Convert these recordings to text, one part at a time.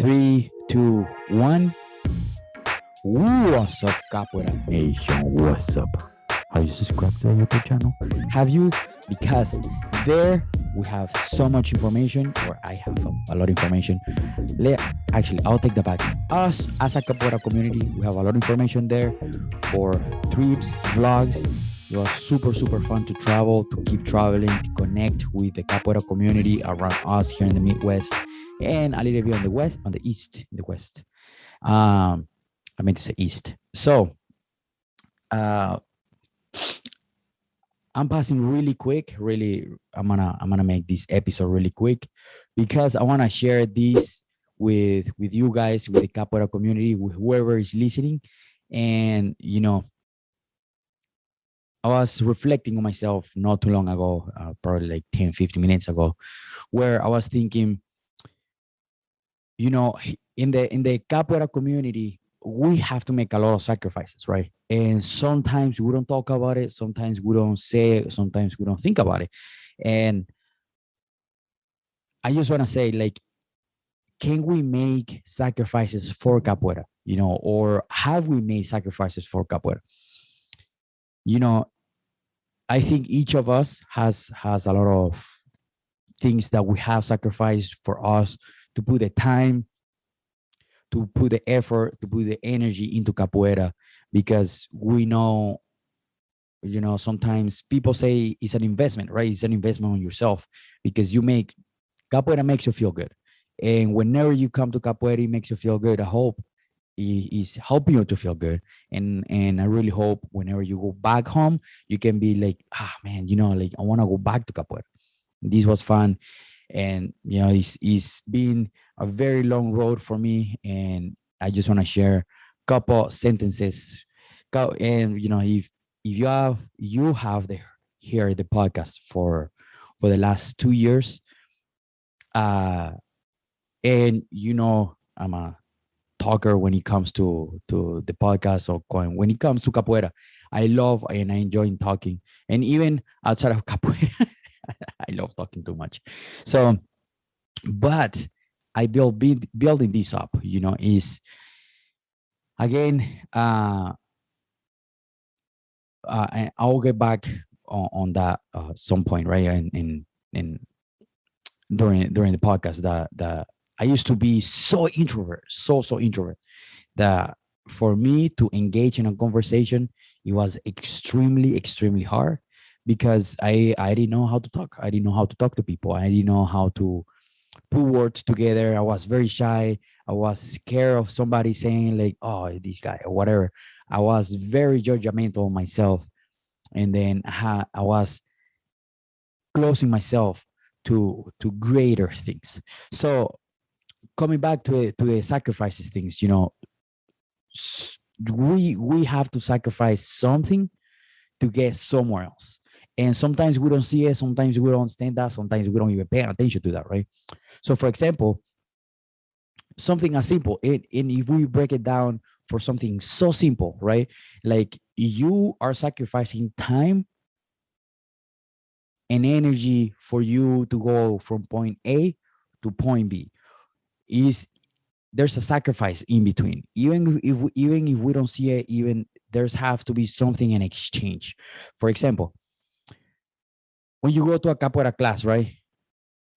Three, two, one. What's up, Capoeira Nation? What's up? Have you subscribed to the YouTube channel? Have you? Because there we have so much information, or I have a lot of information. Actually, I'll take that back. Us as a Capoeira community, we have a lot of information there for trips, vlogs. It was super fun to travel, to keep traveling, to connect with the Capoeira community around us here in the Midwest and a little bit on the west, on the east, in the west. I meant to say east. So uh, I'm passing really quick. Really, I'm gonna make this episode really quick because I wanna share this with you guys, with the Capoeira community, with whoever is listening. And I was reflecting on myself not too long ago, probably like 10, 15 minutes ago, where I was thinking, in the Capoeira community, we have to make a lot of sacrifices, right? And sometimes we don't talk about it, sometimes we don't say it, sometimes we don't think about it. And I just want to say, like, can we make sacrifices for Capoeira? Or have we made sacrifices for Capoeira? I think each of us has a lot of things that we have sacrificed for us, to put the time, to put the effort, to put the energy into Capoeira, because we know, sometimes people say it's an investment, right? It's an investment on yourself, because Capoeira makes you feel good. And whenever you come to Capoeira, it makes you feel good. I hope is helping you to feel good. And I really hope whenever you go back home, you can be like, man, like, I want to go back to Capoeira. This was fun. And it's been a very long road for me, and I just want to share a couple sentences. And if you have here the podcast for the last 2 years, and I'm a talker when it comes to the podcast, or when it comes to Capoeira. I love and I enjoy talking, and even outside of Capoeira, I love talking too much. So, but I building this up, is again, and I'll get back on that some point, right? And during the podcast, that I used to be so introvert, so introvert, that for me to engage in a conversation, it was extremely hard, because I didn't know how to talk. I didn't know how to talk to people. I didn't know how to put words together. I was very shy. I was scared of somebody saying like, "Oh, this guy," or whatever. I was very judgmental of myself, and then I was closing myself to greater things. So, coming back to the sacrifices things, we have to sacrifice something to get somewhere else. And sometimes we don't see it, sometimes we don't understand that, sometimes we don't even pay attention to that, right? So, for example, something as simple, and if we break it down for something so simple, right? Like, you are sacrificing time and energy for you to go from point A to point B. Is There's a sacrifice in between, even if we don't see it, even there's have to be something in exchange. For example, when you go to a Capoeira class, right?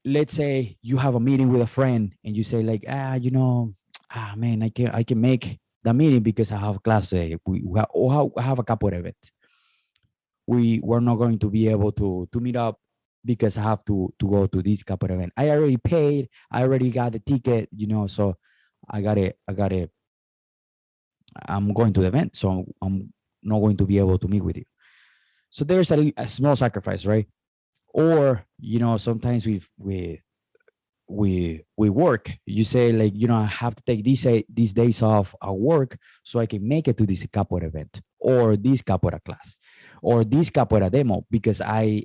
Let's say you have a meeting with a friend, and you say like, man, I can make the meeting because I have class today. I have a Capoeira event. We're not going to be able to meet up because I have to go to this Capoeira event. I already paid. I already got the ticket. So I got it. I'm going to the event, so I'm not going to be able to meet with you. So there's a small sacrifice, right? Or sometimes we work. You say like, I have to take these days off at work so I can make it to this Capoeira event, or this Capoeira class, or this Capoeira demo, because I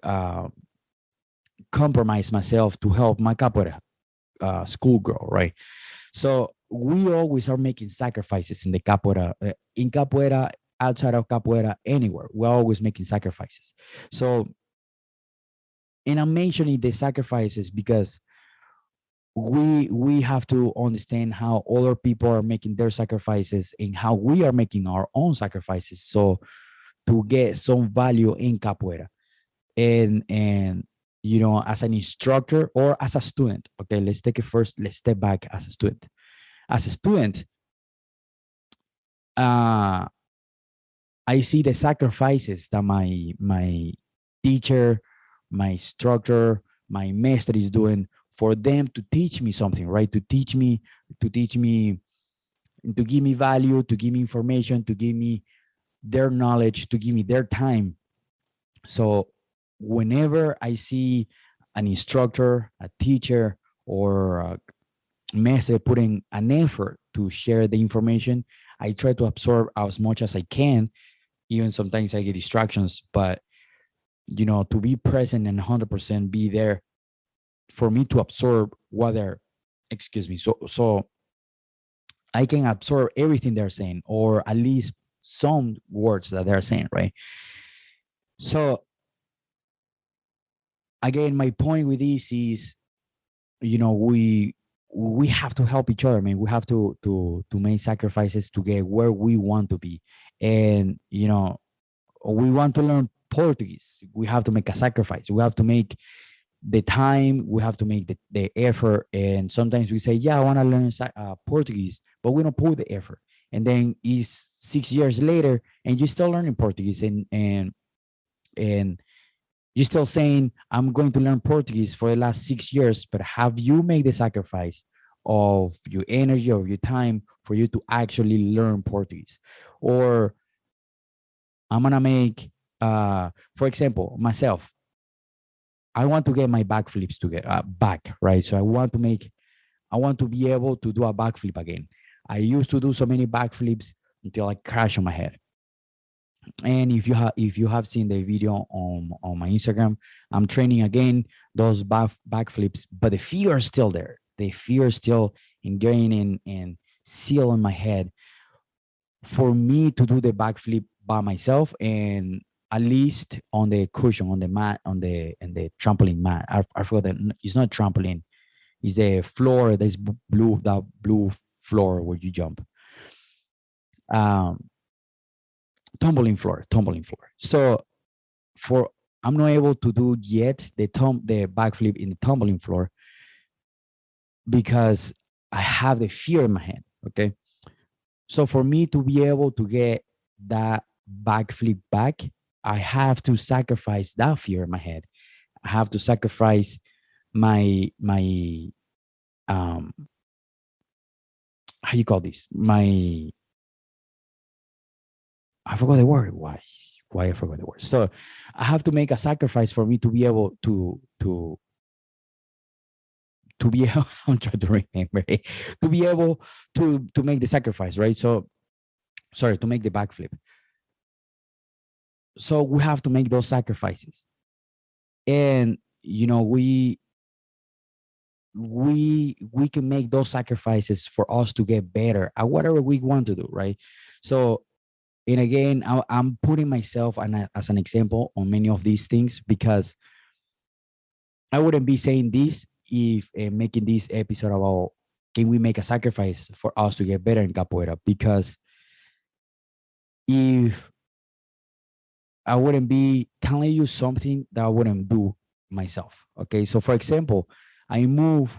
uh, compromise myself to help my Capoeira schoolgirl, right? So we always are making sacrifices in the Capoeira, outside of Capoeira, anywhere. We're always making sacrifices. So, and I'm mentioning the sacrifices because we have to understand how other people are making their sacrifices and how we are making our own sacrifices, so to get some value in capoeira. And as an instructor or as a student, okay, let's take it first, let's step back. As a student, uh I see the sacrifices that my teacher, my instructor, my master is doing for them to teach me something, right? To teach me, to give me value, to give me information, to give me their knowledge, to give me their time. So whenever I see an instructor, a teacher, or a master putting an effort to share the information, I try to absorb as much as I can. Even sometimes I get distractions, but to be present and 100% be there for me to absorb what they're, excuse me, so I can absorb everything they're saying, or at least some words that they're saying, right? So again, my point with this is, we have to help each other. I mean, we have to make sacrifices to get where we want to be. And we want to learn Portuguese, we have to make a sacrifice. We have to make the time, we have to make the effort. And sometimes we say, yeah, I want to learn Portuguese, but we don't put the effort. And then it's 6 years later and you're still learning Portuguese, and you're still saying, I'm going to learn Portuguese for the last 6 years, but have you made the sacrifice of your energy, of your time, for you to actually learn Portuguese? Or I'm gonna make, for example, myself, I want to get my backflips to get back, right? So I want to be able to do a backflip again. I used to do so many backflips until I crash on my head. And if you have seen the video on my Instagram, I'm training again those backflips, but the fear is still there. The fear is still ingrained and seal in my head for me to do the backflip by myself, and at least on the cushion, on the mat, on the trampoline mat. I forgot that it's not trampoline. It's the floor. There's blue, that blue floor where you jump. Um, tumbling floor. So for I'm not able to do yet the backflip in the tumbling floor because I have the fear in my head. Okay. So for me to be able to get that backflip back, I have to sacrifice that fear in my head. I have to sacrifice my how you call this? My I forgot the word. Why I forgot the word. So I have to make a sacrifice for me to be able to be able, I'm trying to remember it, to be able to make the sacrifice, right? So sorry, to make the backflip. So we have to make those sacrifices. And we can make those sacrifices for us to get better at whatever we want to do, right? So, and again, I'm putting myself as an example on many of these things, because I wouldn't be saying this if making this episode about can we make a sacrifice for us to get better in capoeira, because if I wouldn't be telling you something that I wouldn't do myself. Okay. So for example, I move,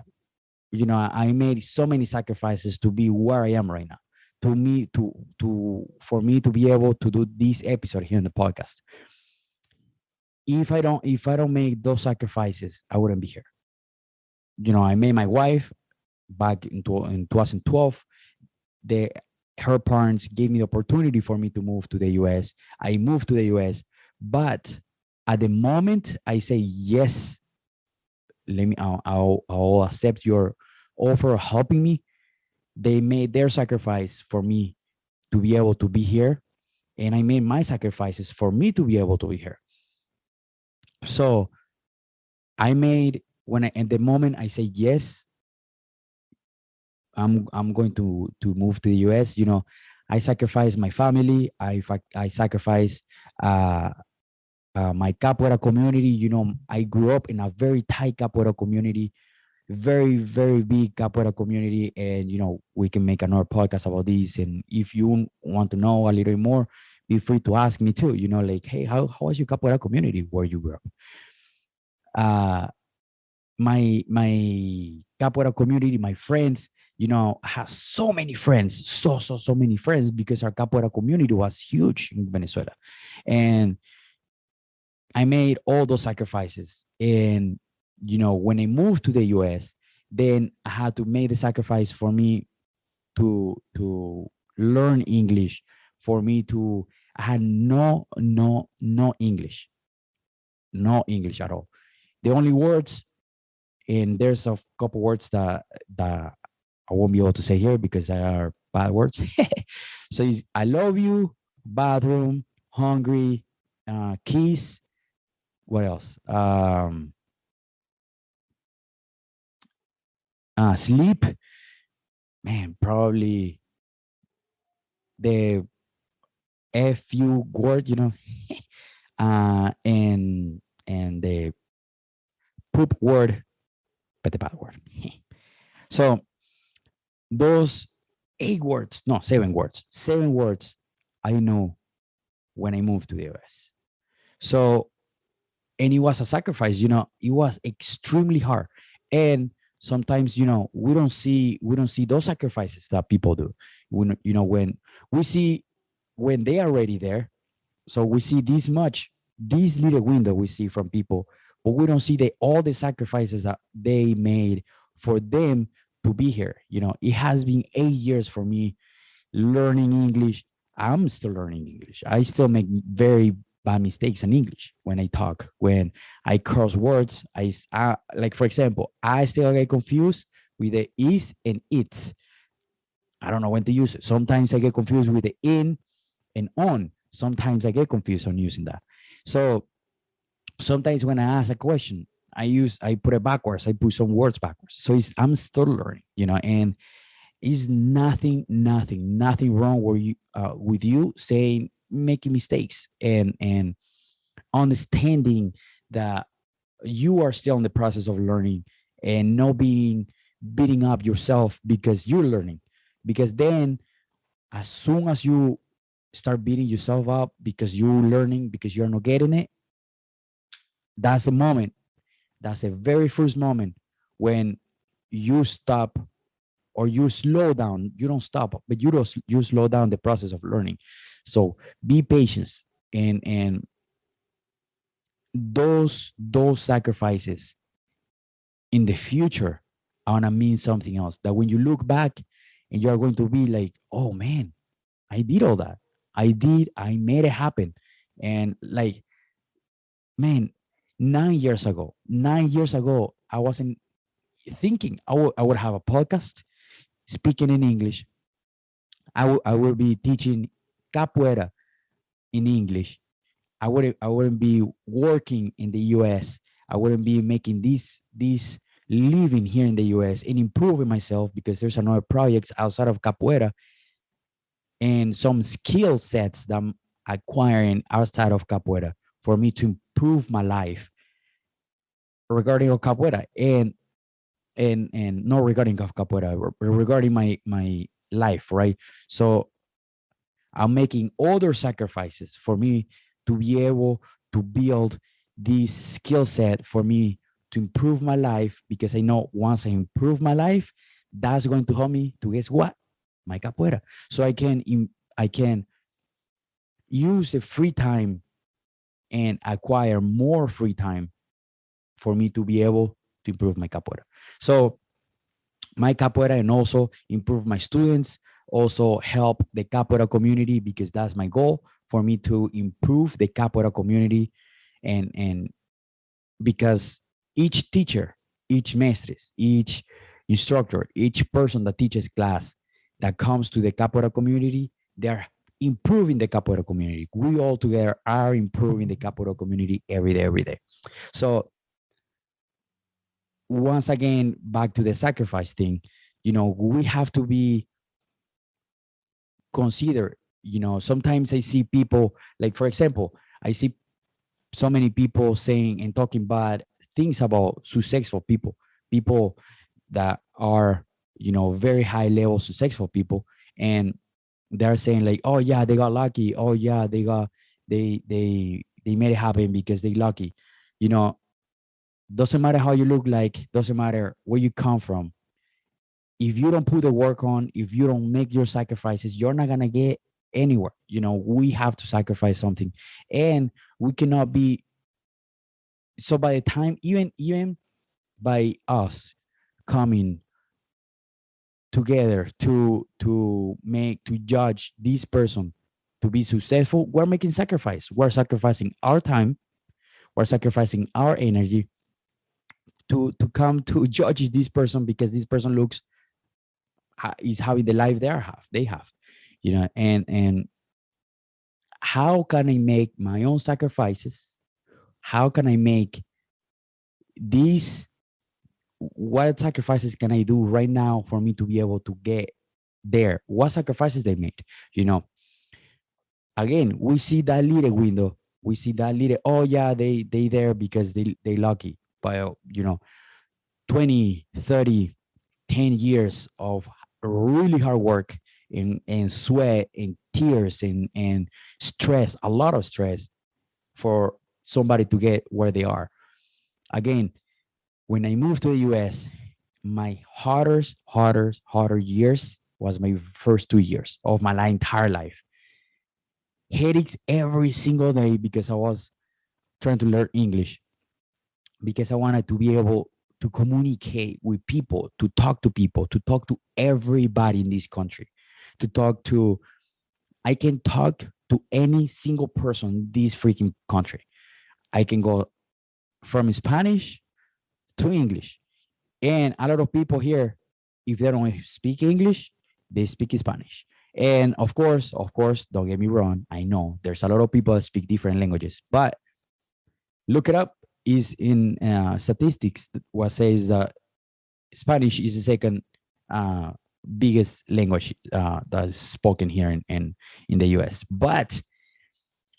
I made so many sacrifices to be where I am right now. For me to be able to do this episode here in the podcast. If I don't make those sacrifices, I wouldn't be here. I met my wife back in 2012. Her parents gave me the opportunity for me to move to the US. I moved to the US, but at the moment I say yes, I'll accept your offer of helping me. They made their sacrifice for me to be able to be here, and I made my sacrifices for me to be able to be here. So at the moment I say yes, I'm going to move to the US. I sacrifice my family. I sacrifice my capoeira community. I grew up in a very tight capoeira community. very, very big capoeira community. And, we can make another podcast about this. And if you want to know a little more, be free to ask me too, like, hey, how was your capoeira community where you grew up? Uh, my capoeira community, my friends, has so many friends, so many friends, because our capoeira community was huge in Venezuela. And I made all those sacrifices. And, when I moved to the US, then I had to make the sacrifice for me to learn English, for me to, I had no English, no English at all. The only words, and there's a couple words that I won't be able to say here because they are bad words. So it's, I love you, bathroom, hungry, kiss. What else? Sleep. Man, probably the fu word, and the poop word, but the bad word. So those 8 words, no, 7 words, 7 words I know when I moved to the US. So, and it was a sacrifice, it was extremely hard. And sometimes, we don't see those sacrifices that people do. When, when we see, when they are already there, so we see this little window we see from people, but we don't see all the sacrifices that they made for them to be here. It has been 8 years for me learning English. I'm still learning English. I still make very bad mistakes in English when I talk, when I cross words. Like, for example, I still get confused with the is and it's. I don't know when to use it. Sometimes I get confused with the in and on. Sometimes I get confused on using that. So sometimes when I ask a question, I put it backwards. I put some words backwards. So I'm still learning, and is nothing wrong with you saying, making mistakes, and understanding that you are still in the process of learning, and not beating up yourself because you're learning. Because then, as soon as you start beating yourself up because you're learning, because you're not getting it, that's a moment, that's the very first moment when you stop, or you slow down. You don't stop, but you slow down the process of learning. So be patient. And those sacrifices in the future are gonna mean something else, that when you look back, and you are going to be like, oh man, I did all that. I made it happen. And like, man, 9 years ago, I wasn't thinking I would have a podcast speaking in English. I will be teaching capoeira in English. I wouldn't be working in the US. I wouldn't be making this living here in the US and improving myself, because there's another projects outside of capoeira, and some skill sets that I'm acquiring outside of capoeira for me to improve my life regarding of capoeira, and not regarding of capoeira, regarding my life, right? So I'm making other sacrifices for me to be able to build this skill set for me to improve my life, because I know once I improve my life, that's going to help me to, guess what, my capoeira. So I can use the free time and acquire more free time for me to be able to improve my capoeira. So my capoeira, and also improve my students, also help the capoeira community, because that's my goal, for me to improve the capoeira community. And because each teacher, each maestres, each instructor, each person that teaches class that comes to the capoeira community, they're improving the capoeira community. We all together are improving the capoeira community every day. So once again, back to the sacrifice thing, we have to be considered. Sometimes I see people, like, for example, I see so many people saying and talking bad things about successful people, people that are, very high level successful people, and they're saying like, oh yeah, they got lucky. Oh yeah, they made it happen because they lucky. You know, doesn't matter how you look like, doesn't matter where you come from. If you don't put the work on, if you don't make your sacrifices, you're not gonna get anywhere. We have to sacrifice something, and we cannot be. So by the time, even by us coming together to judge this person to be successful, we're making sacrifice. We're sacrificing our time. We're sacrificing our energy to come to judge this person because this person looks is having the life they have. And how can I make my own sacrifices? How can I make these? What sacrifices can I do right now for me to be able to get there? What sacrifices they made? You know, again, we see that little window. We see that little. Oh yeah, they there because they lucky. But 20, 30, 10 years of really hard work and sweat and tears and stress, a lot of stress for somebody to get where they are. Again, when I moved to the US, my harder years was my first 2 years of my entire life. Headaches every single day because I was trying to learn English, because I wanted to be able to communicate with people, to talk to everybody in this country, to talk to, I can talk to any single person in this freaking country. I can go from Spanish to English. And a lot of people here, if they don't speak English, they speak Spanish. And of course, don't get me wrong. I know there's a lot of people that speak different languages, but look it up. Is in statistics what says that Spanish is the second uh, biggest language that is spoken here in the US. But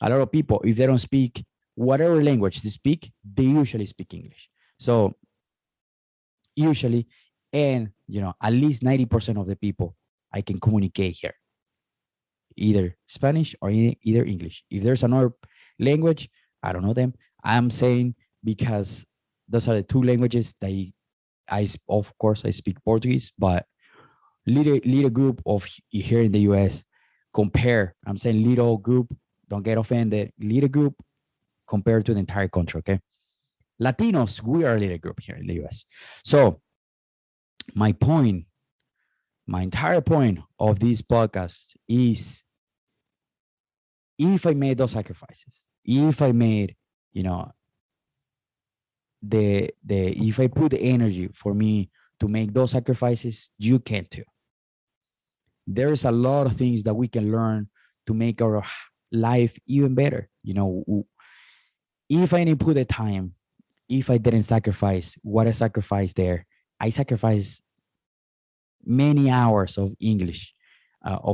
a lot of people, if they don't speak whatever language they speak, they usually speak English. So usually, and at least 90% of the people I can communicate here, either Spanish or either English. If there's another language, I don't know them. I'm saying because those are the two languages that of course I speak Portuguese, but little group of here in the US compare. I'm saying little group, don't get offended. Little group compared to the entire country. Okay, Latinos, we are a little group here in the US. So my point, my entire point of this podcast is, if I made those sacrifices, if I made, if I put the energy for me to make those sacrifices, you can too. There's a lot of things that we can learn to make our life even better. If I didn't put the time, if I didn't sacrifice what I sacrificed there, I sacrificed many hours of English,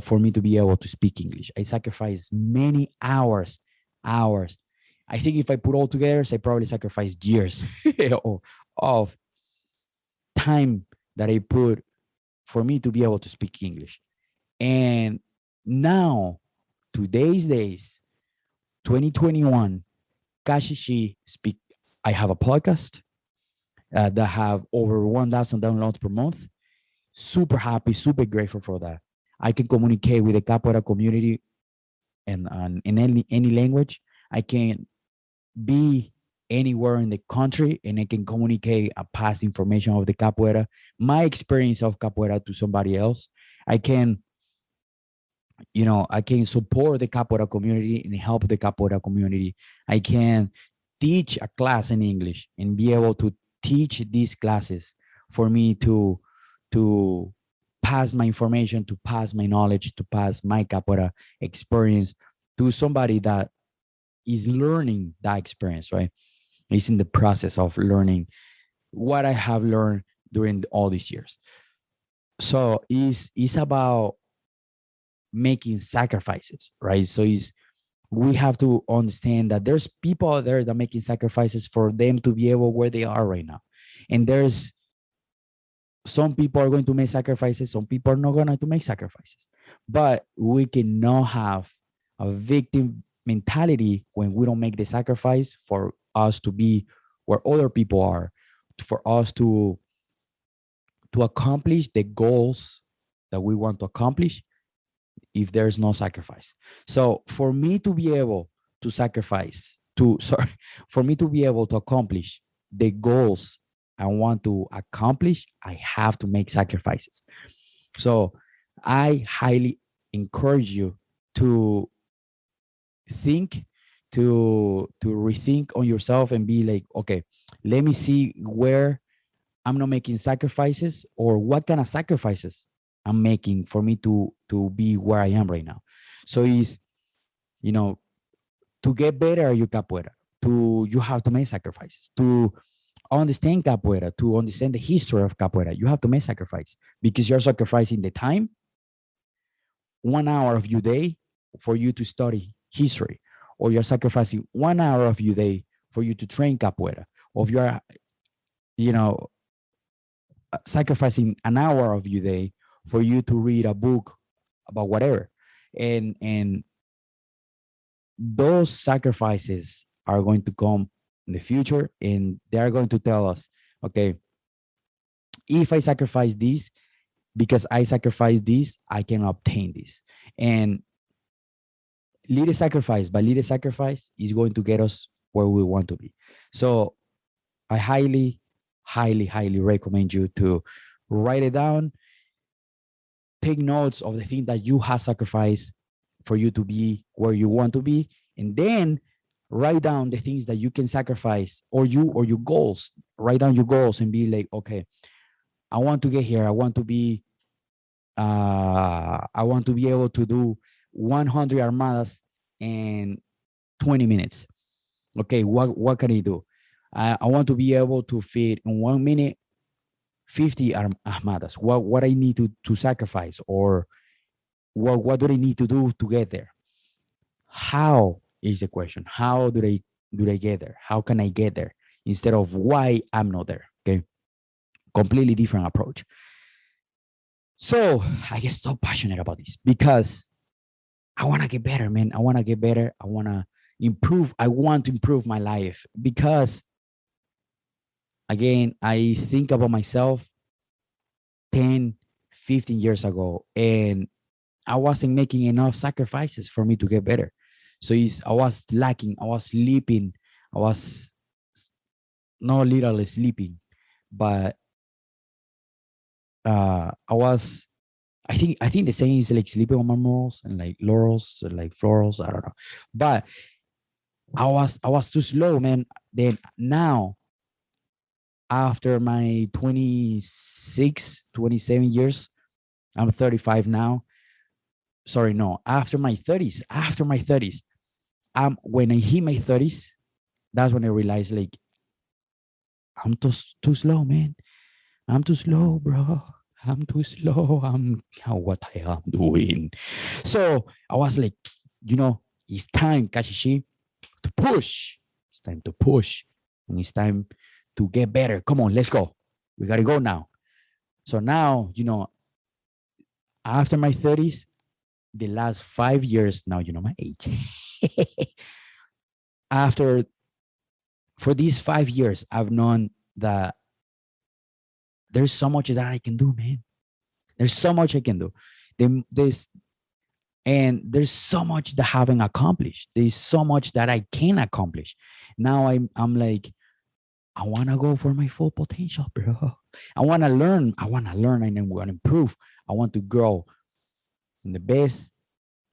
for me to be able to speak English. I sacrificed many hours. I think if I put all together, I probably sacrificed years of time that I put for me to be able to speak English. And now, today's days, 2021, Kashishi speak. I have a podcast that have over 1,000 downloads per month. Super happy, super grateful for that. I can communicate with the Capoeira community and in any language. I can be anywhere in the country and I can communicate a past information of the Capoeira, my experience of Capoeira to somebody else. I can support the Capoeira community and help the Capoeira community. I can teach a class in English and be able to teach these classes for me to pass my information, to pass my knowledge, to pass my Capoeira experience to somebody that is learning that experience, right? Is in the process of learning what I have learned during all these years. So it's about making sacrifices, right? So we have to understand that there's people out there that are making sacrifices for them to be able where they are right now. And there's some people are going to make sacrifices, some people are not going to make sacrifices. But we cannot have a victim mentality when we don't make the sacrifice for us to be where other people are, for us to accomplish the goals that we want to accomplish if there's no sacrifice. So for me to be able to sacrifice, to sorry, for me to be able to accomplish the goals I want to accomplish, I have to make sacrifices. So I highly encourage you to think, to rethink on yourself and be like, okay, let me see where I'm not making sacrifices, or what kind of sacrifices I'm making for me to be where I am right now. So it's, you know, to get better at your capoeira, you have to make sacrifices. To understand capoeira, to understand the history of capoeira, you have to make sacrifice, because you're sacrificing the time, 1 hour of your day for you to study history, or you're sacrificing 1 hour of your day for you to train capoeira, or you're, you know, sacrificing an hour of your day for you to read a book about whatever. And those sacrifices are going to come in the future, and they are going to tell us, okay, if I sacrifice this, because I sacrifice this, I can obtain this. And little sacrifice by little sacrifice is going to get us where we want to be. So I highly, highly, highly recommend you to write it down, take notes of the thing that you have sacrificed for you to be where you want to be, and then write down the things that you can sacrifice, or your goals. Write down your goals and be like, okay, I want to get here. I want to be able to do 100 armadas in 20 minutes. Okay, what can I do? I want to be able to fit in 1 minute 50 armadas. What I need to sacrifice, or what do I need to do to get there? How is the question? How do I get there? How can I get there? Instead of why I'm not there. Okay, completely different approach. So I get so passionate about this because I want to get better, man. I want to get better. I want to improve. I want to improve my life, because again, I think about myself 10, 15 years ago, and I wasn't making enough sacrifices for me to get better. So I was lacking. I was sleeping. I was not literally sleeping, but I think the saying is like sleeping on my morals and like laurels, like florals. I don't know, but I was too slow, man. Then now, after my 26, 27 years, I'm 35 now. Sorry, no, after my 30s, when I hit my 30s, that's when I realized, like, I'm too slow, man. I'm too slow, bro. I'm too slow. What I am doing. So I was like, it's time, Kashishi, to push. It's time to push. And it's time to get better. Come on, let's go. We got to go now. So now, after my 30s, the last 5 years, now you know my age. For these 5 years, I've known that there's so much that I can do, man. There's so much I can do. There's so much that I haven't accomplished. There's so much that I can accomplish. Now I'm like, I want to go for my full potential, bro. I want to learn. And I want to improve. I want to grow. And the best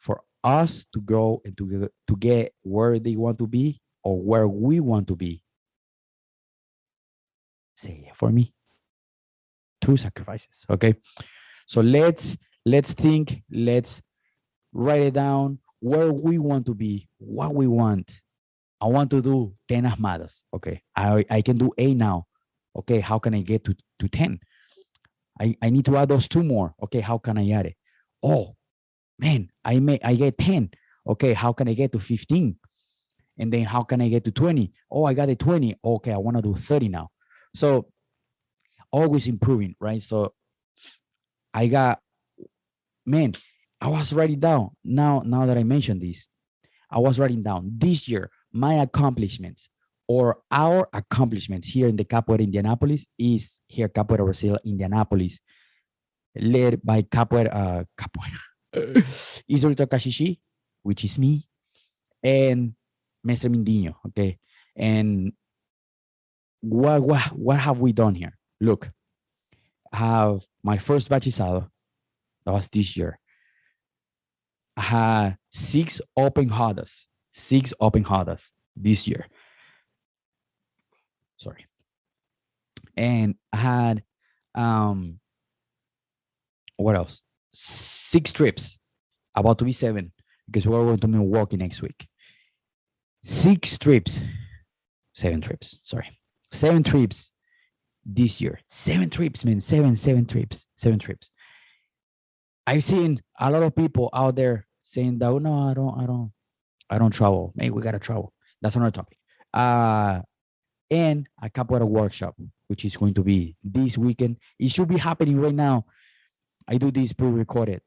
for us to grow and to get where they want to be, or where we want to be, say for me, through sacrifices. Okay. So let's think, let's write it down, where we want to be, what we want. I want to do 10 armadas. Okay. I can do 8 now. Okay. How can I get to 10? I need to add those 2 more. Okay. How can I add it? Oh, man, I get 10. Okay. How can I get to 15? And then how can I get to 20? Oh, I got a 20. Okay. I want to do 30 now. So always improving, right? So I got, man, I was writing down now that I mentioned this, I was writing down this year my accomplishments or our accomplishments here in the Capoeira Indianapolis is here Capoeira Brazil Indianapolis, led by Capoeira Isolito Kashishi, which is me, and Mestre Mindinho. Okay, and what have we done here? Look, I have my first bachizado. That was this year. I had six open hadas this year. Sorry. And I had what else? 6 trips, about to be 7, because we're going to Milwaukee next week. 6 trips, 7 trips, sorry. 7 trips this year. 7 trips, man. Seven trips. 7 trips. I've seen a lot of people out there saying that, oh, no, I don't travel. Hey, we gotta travel. That's another topic. And a capoeira workshop, which is going to be this weekend. It should be happening right now. I do this pre-recorded.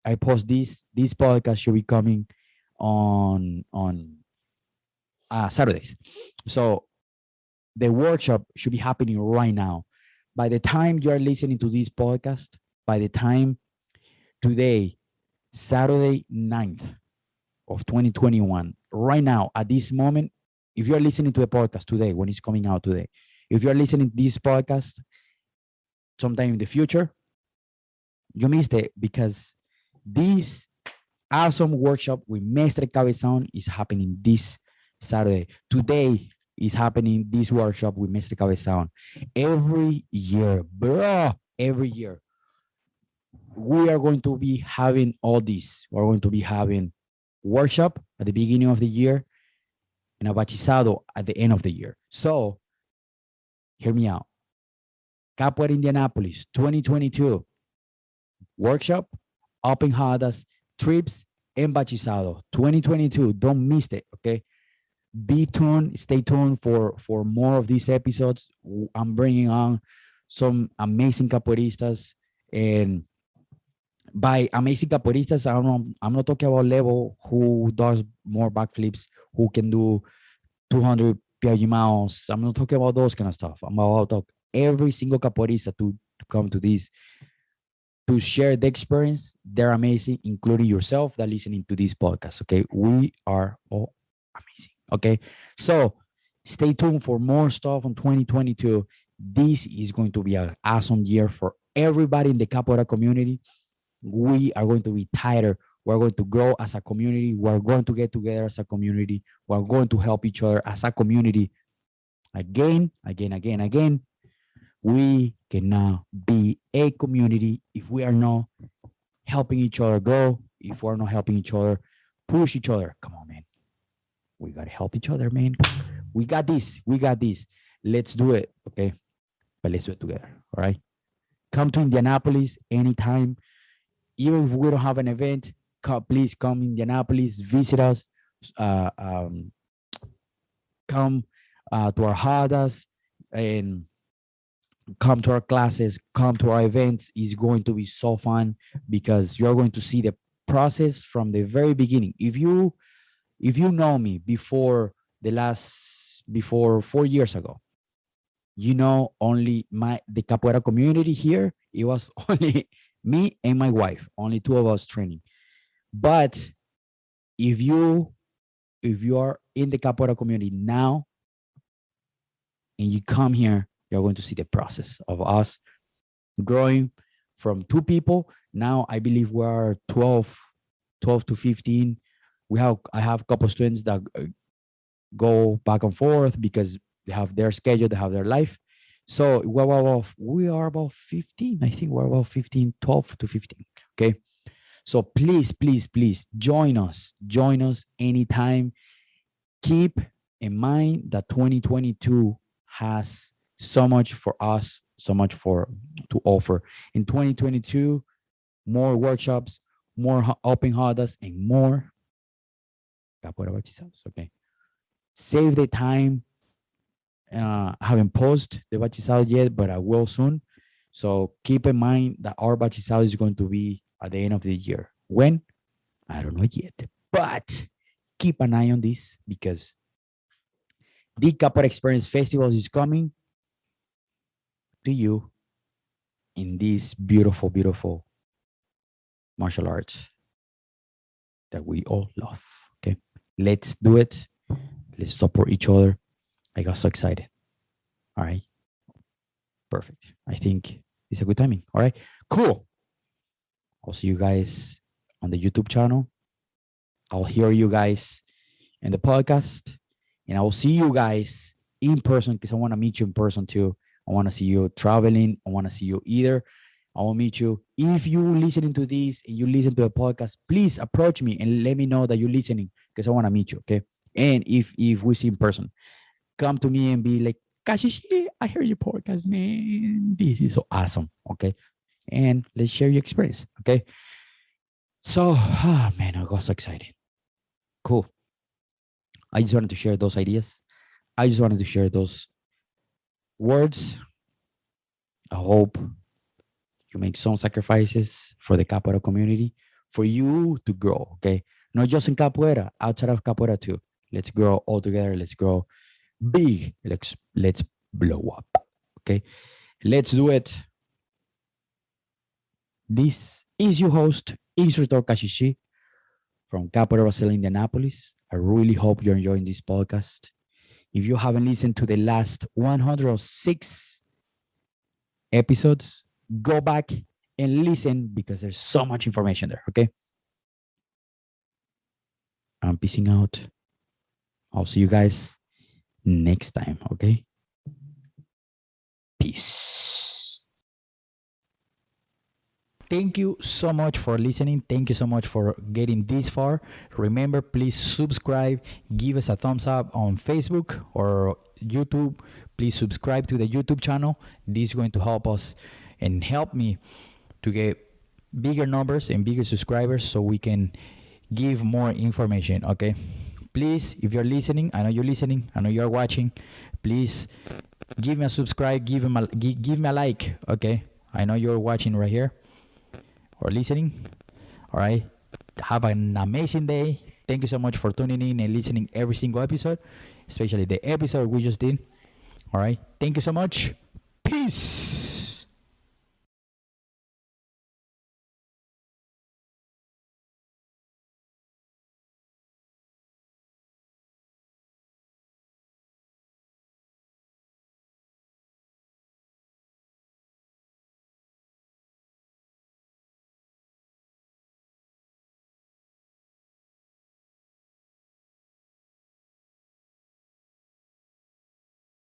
I post this. This podcast should be coming on Saturdays. So the workshop should be happening right now. By the time you are listening to this podcast, by the time today, Saturday 9th of 2021, right now, at this moment, if you're listening to the podcast today, when it's coming out today, if you're listening to this podcast sometime in the future, you missed it because this awesome workshop with Mestre Cabezon is happening this Saturday. Today is happening this workshop with Mestre Cabezon. Every year, bro, every year, we are going to be having all this. We're going to be having workshop at the beginning of the year and a bachizado at the end of the year. So, hear me out. Capoeira Indianapolis 2022 workshop, open hadas, trips, and bachizado 2022. Don't miss it, okay? Be tuned, stay tuned for more of these episodes. I'm bringing on some amazing capoeiristas, and by amazing capoeiristas, I'm not talking about level who does more backflips, who can do 200 PRG miles. I'm not talking about those kind of stuff. I'm about to talk every single capoeirista to come to this, to share the experience. They're amazing, including yourself that listening to this podcast. Okay, we are all amazing. Okay, so stay tuned for more stuff on 2022. This is going to be an awesome year for everybody in the capoeira community. We are going to be tighter. We're going to grow as a community. We're going to get together as a community. We're going to help each other as a community. Again. We cannot be a community if we are not helping each other grow, if we're not helping each other push each other. Come on, man. We got to help each other, man. We got this. Let's do it, okay? But let's do it together, all right? Come to Indianapolis anytime. Even if we don't have an event, please come to Indianapolis, visit us, come to our hadas, and come to our classes, come to our events. It's going to be so fun because you're going to see the process from the very beginning. If you know me before 4 years ago, you know only the capoeira community here, it was only me and my wife, only 2 of us training. But if you are in the capoeira community now and you come here, you're going to see the process of us growing from 2 people. Now I believe we are 12 to 15. I have a couple of students that go back and forth because they have their schedule, they have their life. So we are about 15. I think we're about 15, 12 to 15. Okay. So please join us anytime. Keep in mind that 2022 has so much for us, so much to offer. In 2022, more workshops, more open hadas, and more capoeira bachizados. Okay. Save the time I haven't posted the bachizado yet, but I will soon. So keep in mind that our bachizado is going to be at the end of the year. When? I don't know yet. But keep an eye on this because the Capoeira Experience Festival is coming to you in this beautiful, beautiful martial arts that we all love. Okay. Let's do it. Let's support each other. I got so excited. All right. Perfect. I think it's a good timing. All right. Cool. I'll see you guys on the YouTube channel. I'll hear you guys in the podcast. And I will see you guys in person because I want to meet you in person too. I want to see you traveling. I want to see you either. I will meet you. If you listening to this and you listen to a podcast, please approach me and let me know that you're listening because I want to meet you. Okay. And if we see in person, come to me and be like, Kashishi, I hear your podcast, man. This is so awesome. Okay. And let's share your experience. Okay. So, man, I got so excited. Cool. I just wanted to share those ideas. I just wanted to share those words. I hope you make some sacrifices for the capoeira community for you to grow. Okay. Not just in capoeira, outside of capoeira too. Let's grow all together. Let's grow big. Let's blow up. Okay. Let's do it. This is your host, Instructor Kashishi from Capoeira Brazil, Indianapolis. I really hope you're enjoying this podcast. If you haven't listened to the last 106 episodes, go back and listen because there's so much information there. Okay. I'm peacing out. I'll see you guys next time. Okay. Peace. Thank you so much for listening. Thank you so much for getting this far. Remember, please subscribe, give us a thumbs up on Facebook or YouTube. Please subscribe to the YouTube channel. This is going to help us and help me to get bigger numbers and bigger subscribers so we can give more information. Okay. Please, if you're listening, I know you're listening, I know you're watching, please give me a subscribe, give me a like. Okay. I know you're watching right here or listening. All right. Have an amazing day. Thank you so much for tuning in and listening every single episode, especially the episode we just did. All right. Thank you so much. Peace.